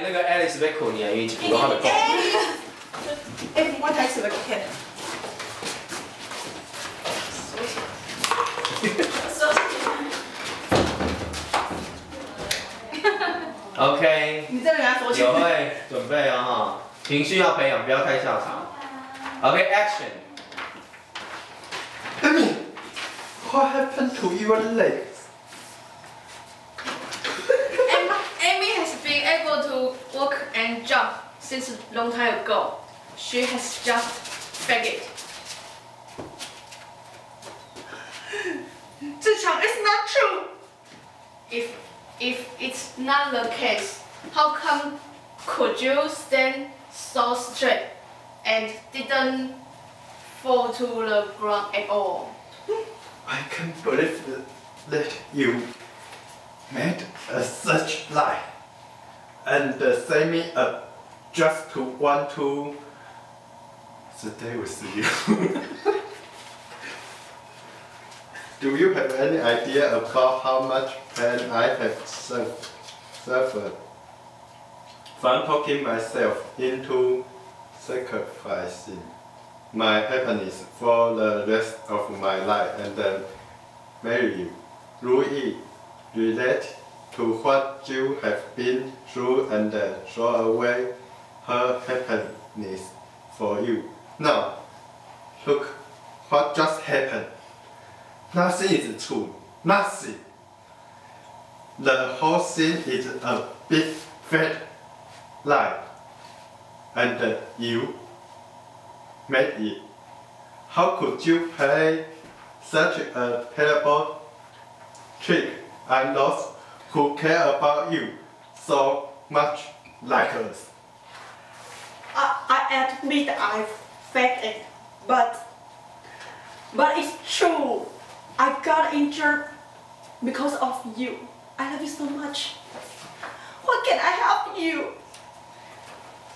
那个 Alice 被困呢，因为一普通话袂讲。我台词要看。OK。你这边给他收起。有会准备哦哈，情绪要培养，不要太下场。OK，Action。Amy, what happened to your legs? Amy has been able to walk and jump since a long time ago. She has just fagged. 志强 it's not true. If it's not the case, how come could you stand so straight and didn't fall to the ground at all? I can't believe that you made such lie and set me up just to want to stay with you. Do you have any idea about how much pain I have suffered from talking myself into sacrificing my happiness for the rest of my life and then marry you? Louis relate to what you have been through and throw away her happiness for you. Now, look what just happened. Nothing is true. Nothing. The whole thing is a big fat lie. And you made it. How could you play such a terrible trick on those who care about you so much like us? I admit I faked it, but it's true. I got injured because of you. I love you so much. What can I help you?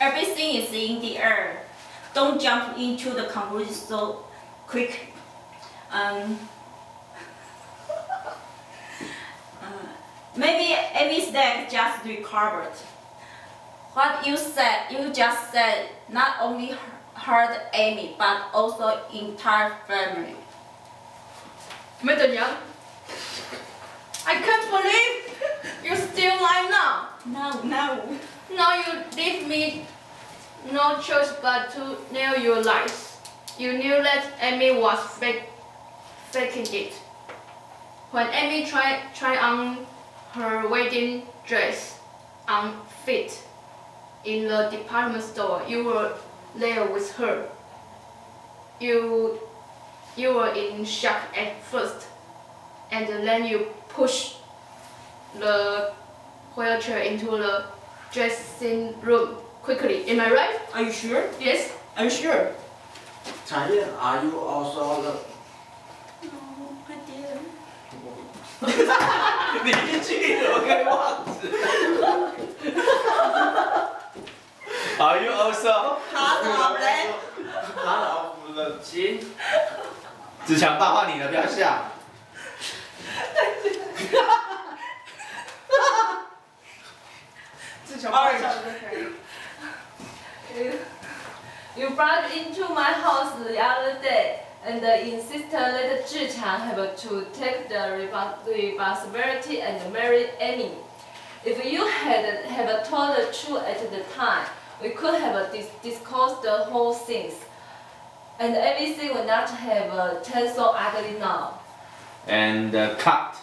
Everything is in the air. Don't jump into the conclusion so quick. Maybe Amy's leg just recovered. What you just said, not only hurt Amy, but also entire family. Mr. Young, I can't believe you still lie now. No. Now you leave me no choice but to nail your lies. You knew that Amy was faking it. When Amy tried on her wedding dress on fit in the department store, you were there with her. You were in shock at first, and then you pushed the wheelchair into the dressing room quickly. Am I right? Are you sure? Yes. Are you sure? Chaya, are you also the... No, I didn't. 你一句我可以忘记。Are you also? Part of that. Part of the gene? 志强爸换你了，不要笑。志强不要笑就可以。You brought into my house the other day and insisted that Zhiqiang have to take the responsibility and marry Amy. If you have told the truth at the time, we could have discussed the whole things, and everything would not have turned so ugly now. And cut.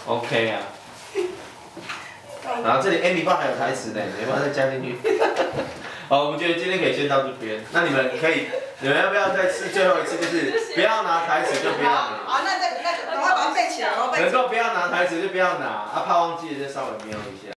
OK 啊。然后这里 Amy 爸还有台词呢，你要不要再加进去？好，我们觉得今天可以先到这边。那你们要不要再试最后一次？就是不要拿台词就不要拿。好，那赶快把它背起来，能够不要拿台词就不要拿，怕忘记了就稍微瞄一下。